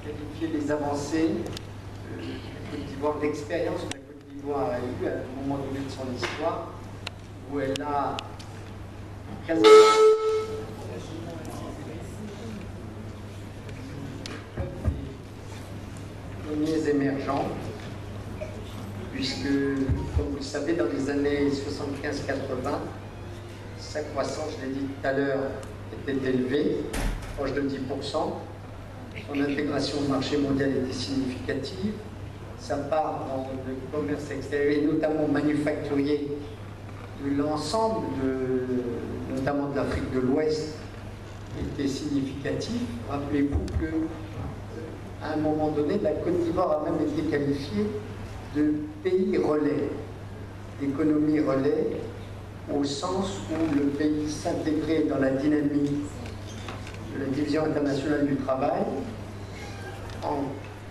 qualifier les avancées de la Côte d'Ivoire, l'expérience que la Côte d'Ivoire a eue à un moment donné de son histoire, où elle a quasiment premiers émergents, puisque, comme vous le savez, dans les années 75-80, sa croissance, je l'ai dit tout à l'heure, était élevée, proche de 10%. Son intégration au marché mondial était significative. Sa part dans le commerce extérieur, et notamment manufacturier, de l'ensemble, notamment de l'Afrique de l'Ouest, était significative. Rappelez-vous que à un moment donné, la Côte d'Ivoire a même été qualifiée de pays relais, d'économie relais, au sens où le pays s'intégrait dans la dynamique de la Division internationale du travail en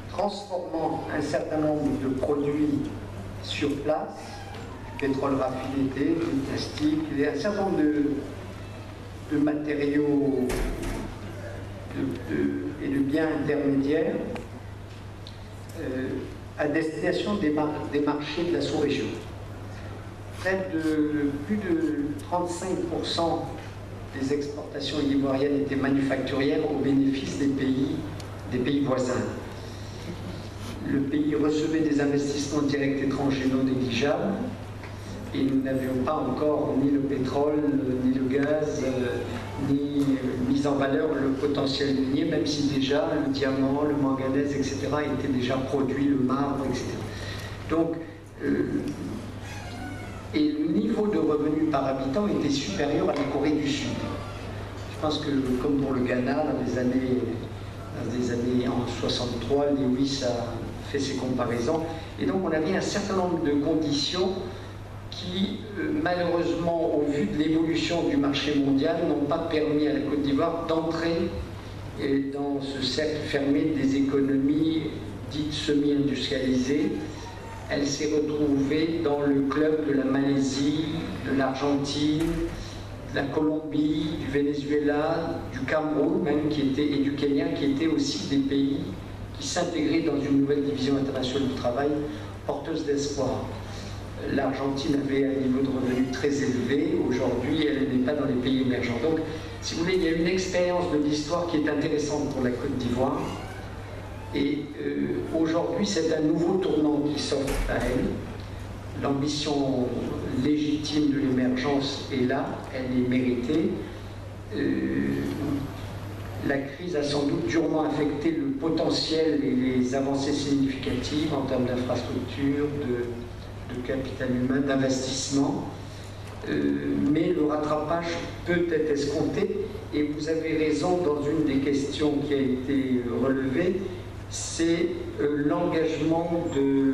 transformant un certain nombre de produits sur place, du pétrole raffiné, du plastique, un certain nombre de matériaux et de biens intermédiaires à destination des marchés de la sous-région. Plus de 35% des exportations ivoiriennes étaient manufacturières au bénéfice des pays voisins. Le pays recevait des investissements directs étrangers non négligeables et nous n'avions pas encore ni le pétrole, ni le gaz, ni mis en valeur le potentiel minier, même si déjà le diamant, le manganèse, etc. étaient déjà produits, le marbre, etc. Donc, et le niveau de revenus par habitant était supérieur à la Corée du Sud. Je pense que, comme pour le Ghana, dans les années en 63, Lewis a fait ses comparaisons. Et donc, on avait un certain nombre de conditions qui, malheureusement, au vu de l'évolution du marché mondial, n'ont pas permis à la Côte d'Ivoire d'entrer dans ce cercle fermé des économies dites semi-industrialisées. Elle s'est retrouvée dans le club de la Malaisie, de l'Argentine, de la Colombie, du Venezuela, du Cameroun même, et du Kenya, qui étaient aussi des pays qui s'intégraient dans une nouvelle division internationale du travail porteuse d'espoir. L'Argentine avait un niveau de revenu très élevé. Aujourd'hui, elle n'est pas dans les pays émergents. Donc, si vous voulez, il y a une expérience de l'histoire qui est intéressante pour la Côte d'Ivoire. Et aujourd'hui, c'est un nouveau tournant qui s'offre à elle. L'ambition légitime de l'émergence est là, elle est méritée. La crise a sans doute durement affecté le potentiel et les avancées significatives en termes d'infrastructures, de capital humain, d'investissement. Mais le rattrapage peut être escompté. Et vous avez raison dans une des questions qui a été relevée, c'est l'engagement de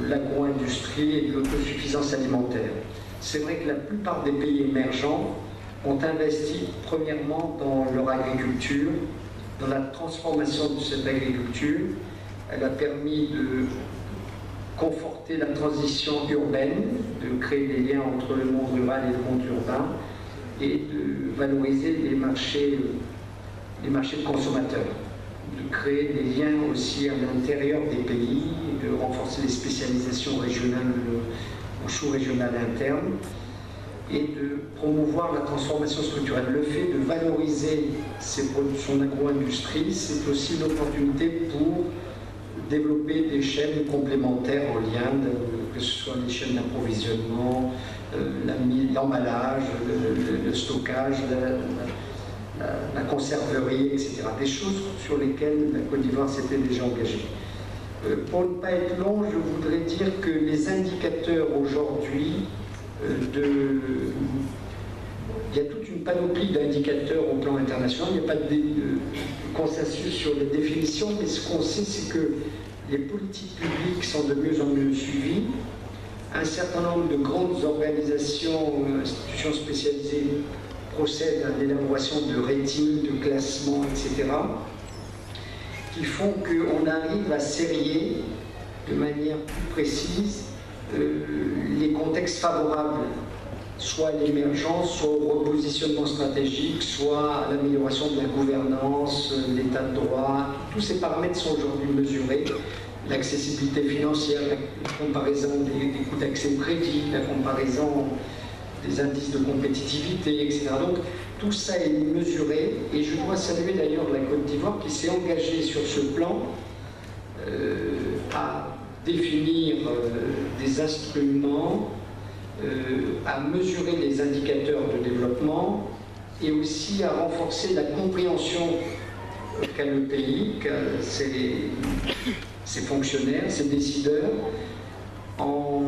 l'agro-industrie et de l'autosuffisance alimentaire. C'est vrai que la plupart des pays émergents ont investi premièrement dans leur agriculture, dans la transformation de cette agriculture. Elle a permis de conforter la transition urbaine, de créer des liens entre le monde rural et le monde urbain, et de valoriser les marchés de consommateurs, de créer des liens aussi à l'intérieur des pays, de renforcer les spécialisations régionales ou sous-régionales internes, et de promouvoir la transformation structurelle. Le fait de valoriser son agro-industrie, c'est aussi une opportunité pour développer des chaînes complémentaires en lien, que ce soit les chaînes d'approvisionnement, l'emballage, le stockage, la conserverie, etc. Des choses sur lesquelles la Côte d'Ivoire s'était déjà engagée. Pour ne pas être long, je voudrais dire que les indicateurs aujourd'hui il y a toute une panoplie d'indicateurs au plan international, il n'y a pas de consensus sur les définitions, mais ce qu'on sait, c'est que les politiques publiques sont de mieux en mieux suivies. Un certain nombre de grandes organisations, institutions spécialisées procèdent à l'élaboration de ratings, de classements, etc., qui font qu'on arrive à serrer de manière plus précise les contextes favorables soit à l'émergence, soit au repositionnement stratégique, soit à l'amélioration de la gouvernance, l'état de droit. Tous ces paramètres sont aujourd'hui mesurés. L'accessibilité financière, la comparaison des coûts d'accès au crédit, la comparaison des indices de compétitivité, etc. Donc tout ça est mesuré, et je dois saluer d'ailleurs la Côte d'Ivoire qui s'est engagée sur ce plan à définir des instruments, à mesurer les indicateurs de développement et aussi à renforcer la compréhension qu'a le pays, qu'a ses fonctionnaires, ses décideurs, en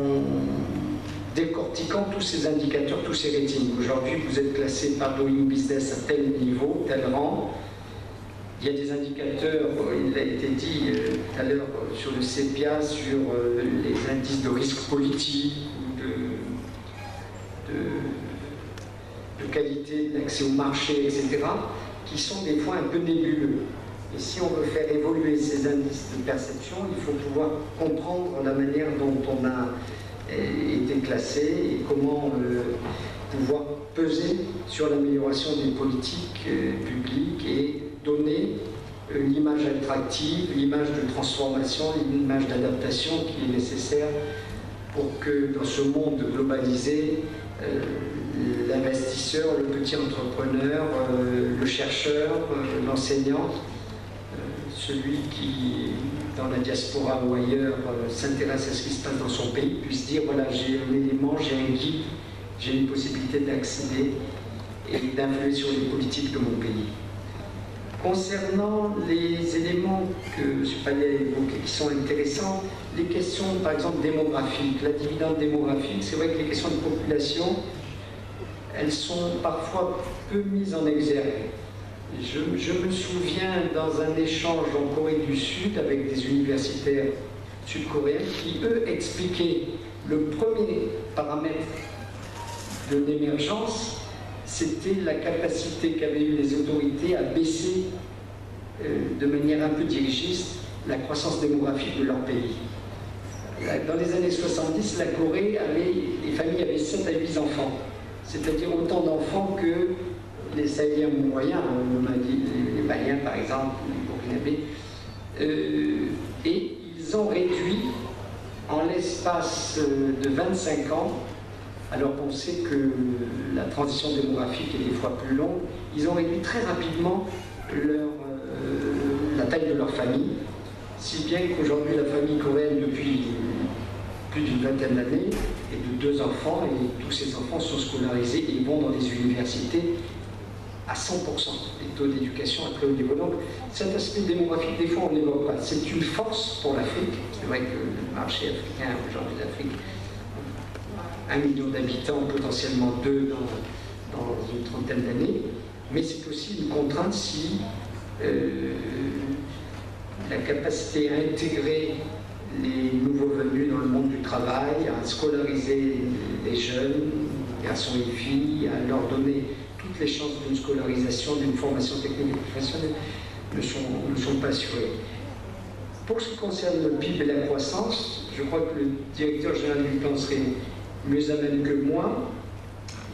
décortiquant tous ces indicateurs, tous ces ratings. Aujourd'hui, vous êtes classé par Doing Business à tel niveau, tel rang. Il y a des indicateurs, il a été dit tout à l'heure sur le CEPIA, sur les indices de risque politique ou de qualité d'accès au marché, etc., qui sont des fois un peu nébuleux. Et si on veut faire évoluer ces indices de perception, il faut pouvoir comprendre la manière dont on a été classé et comment pouvoir peser sur l'amélioration des politiques publiques et donner l'image attractive, l'image de transformation, l'image d'adaptation qui est nécessaire pour que dans ce monde globalisé, l'investisseur, le petit entrepreneur, le chercheur, l'enseignant, celui qui, dans la diaspora ou ailleurs, s'intéresse à ce qui se passe dans son pays, puisse dire, voilà, j'ai un élément, j'ai un guide, j'ai une possibilité d'accéder et d'influer sur les politiques de mon pays. Concernant les éléments que M. Payet a évoqués, qui sont intéressants, les questions, par exemple, démographiques, la dividende démographique, c'est vrai que les questions de population, elles sont parfois peu mises en exergue. Je me souviens dans un échange en Corée du Sud avec des universitaires sud-coréens qui, eux, expliquaient le premier paramètre de l'émergence, c'était la capacité qu'avaient eu les autorités à baisser de manière un peu dirigiste la croissance démographique de leur pays. Dans les années 70, la Corée les familles avaient 7 à 8 enfants, c'est-à-dire autant d'enfants que les Sahéliens moyens, on a dit les Maliens par exemple, les Burkinabés, et ils ont réduit en l'espace de 25 ans, alors qu'on sait que la transition démographique est des fois plus longue, ils ont réduit très rapidement la taille de leur famille, si bien qu'aujourd'hui la famille coréenne depuis plus d'une vingtaine d'années est de 2 enfants, et tous ces enfants sont scolarisés et vont dans les universités à 100% des taux d'éducation à très haut niveau. Donc cet aspect démographique, des fois on n'évoque pas. C'est une force pour l'Afrique. C'est vrai que le marché africain, aujourd'hui l'Afrique, 1 million d'habitants, potentiellement 2 dans une trentaine d'années, mais c'est aussi une contrainte si la capacité à intégrer les nouveaux venus dans le monde du travail, à scolariser les jeunes, garçons et filles, à leur donner toutes les chances d'une scolarisation, d'une formation technique et professionnelle ne sont pas assurées. Pour ce qui concerne le PIB et la croissance, je crois que le directeur général du plan serait mieux à même que moi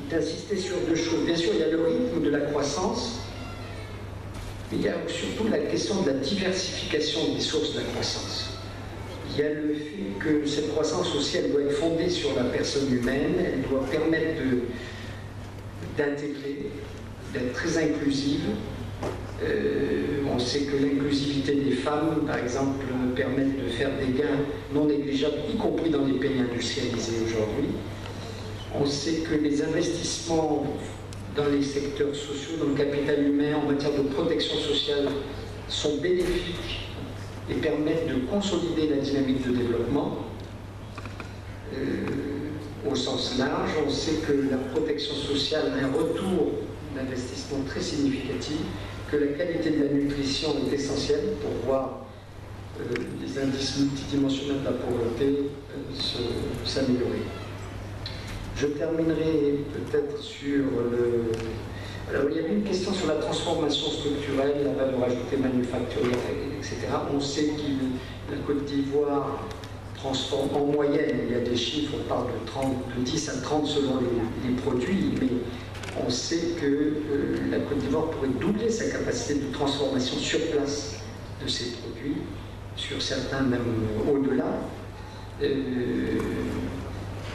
d'insister sur 2 choses. Bien sûr, il y a le rythme de la croissance, mais il y a surtout la question de la diversification des sources de la croissance. Il y a le fait que cette croissance aussi, elle doit être fondée sur la personne humaine, elle doit permettre d'intégrer, d'être très inclusive. On sait que l'inclusivité des femmes, par exemple, permet de faire des gains non négligeables, y compris dans les pays industrialisés aujourd'hui. On sait que les investissements dans les secteurs sociaux, dans le capital humain, en matière de protection sociale, sont bénéfiques et permettent de consolider la dynamique de développement. Au sens large, on sait que la protection sociale a un retour d'investissement très significatif, que la qualité de la nutrition est essentielle pour voir les indices multidimensionnels de la pauvreté s'améliorer. Je terminerai peut-être sur le... Alors, il y avait une question sur la transformation structurelle, la valeur ajoutée manufacturière, etc. On sait que la Côte d'Ivoire transforme en moyenne, il y a des chiffres, on parle de 10 à 30 selon les produits, mais on sait que la Côte d'Ivoire pourrait doubler sa capacité de transformation sur place de ces produits, sur certains même au-delà.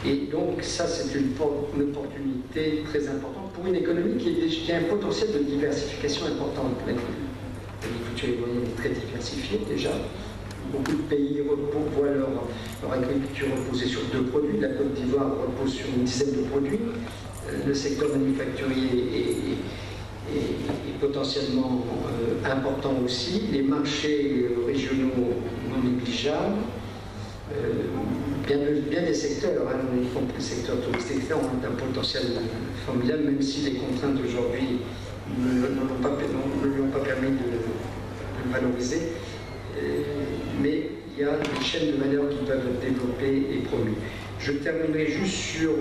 Et donc ça, c'est une opportunité très importante pour une économie qui a un potentiel de diversification important. L'agriculture ivoirienne est très diversifiée déjà. Beaucoup de pays voient leur agriculture reposer sur 2 produits. La Côte d'Ivoire repose sur une dizaine de produits. Le secteur manufacturier est potentiellement important aussi. Les marchés régionaux non négligeables. Bien des secteurs, y compris le secteur touristique, ont un potentiel formidable, même si les contraintes d'aujourd'hui ne lui ont pas permis de le valoriser. Mais il y a des chaînes de valeur qui peuvent être développées et promues. Je terminerai juste sur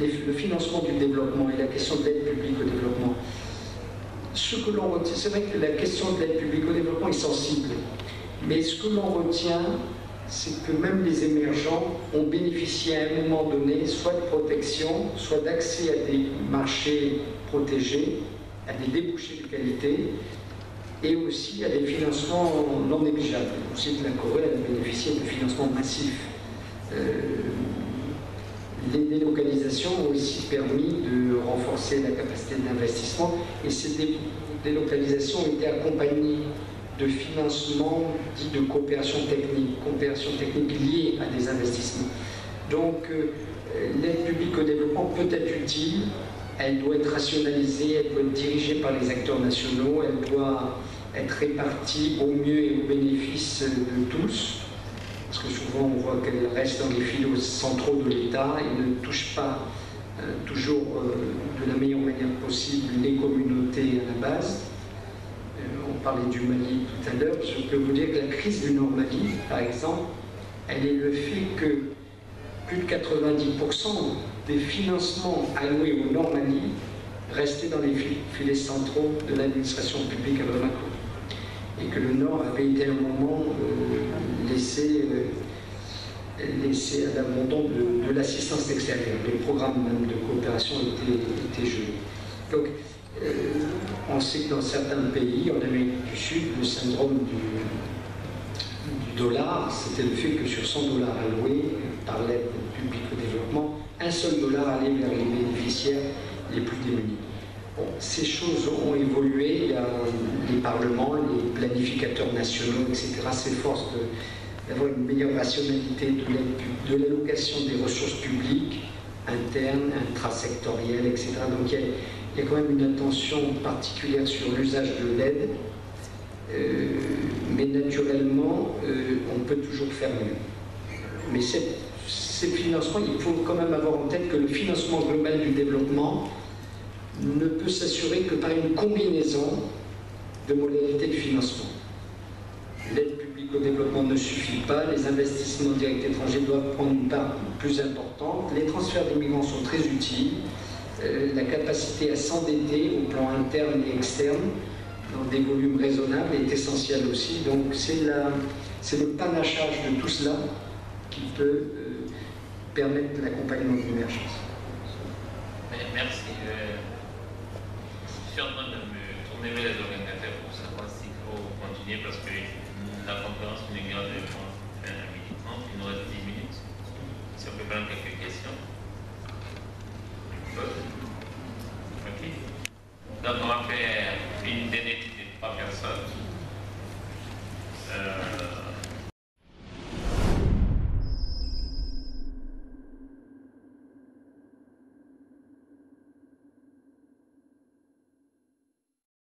le financement du développement et la question de l'aide publique au développement. Ce que l'on retient, c'est vrai que la question de l'aide publique au développement est sensible, mais ce que l'on retient, c'est que même les émergents ont bénéficié à un moment donné soit de protection, soit d'accès à des marchés protégés, à des débouchés de qualité, et aussi à des financements non négligeables. On sait que la Corée a bénéficié de financements massifs. Les délocalisations ont aussi permis de renforcer la capacité d'investissement, et ces délocalisations ont été accompagnées de financement dit de coopération technique liée à des investissements. Donc l'aide publique au développement peut être utile, elle doit être rationalisée, elle doit être dirigée par les acteurs nationaux, elle doit être répartie au mieux et au bénéfice de tous, parce que souvent on voit qu'elle reste dans les filets centraux de l'État et ne touche pas toujours de la meilleure manière possible les communautés à la base. On parlait du Mali tout à l'heure, je peux vous dire que la crise du Nord-Mali, par exemple, elle est le fait que plus de 90% des financements alloués au Nord-Mali restaient dans les filets centraux de l'administration publique à Bamako. Et que le Nord avait été à un moment laissé à l'abandon de l'assistance extérieure. Les programmes même de coopération étaient gelés. Donc, on sait que dans certains pays, en Amérique du Sud, le syndrome du dollar, c'était le fait que sur 100 $ alloués par l'aide publique au développement, un seul dollar allait vers les bénéficiaires les plus démunis. Bon, ces choses ont évolué, il y a les parlements, les planificateurs nationaux, etc. s'efforcent d'avoir une meilleure rationalité de l'allocation des ressources publiques, internes, intrasectorielles, etc. Donc il y a quand même une attention particulière sur l'usage de l'aide, mais naturellement, on peut toujours faire mieux. Mais ces financements, il faut quand même avoir en tête que le financement global du développement ne peut s'assurer que par une combinaison de modalités de financement. L'aide publique au développement ne suffit pas, les investissements directs étrangers doivent prendre une part plus importante, les transferts d'immigrants sont très utiles, la capacité à s'endetter au plan interne et externe dans des volumes raisonnables est essentielle aussi. Donc c'est le panachage de tout cela qui peut permettre l'accompagnement de l'émergence. Merci. Je suis en train de me tourner vers les organisateurs pour savoir s'il faut continuer parce que la conférence me garde de fin à 1h30, il nous reste 10 minutes. Si on peut prendre quelques questions. Ok. Donc on va faire une dernière de 3 personnes.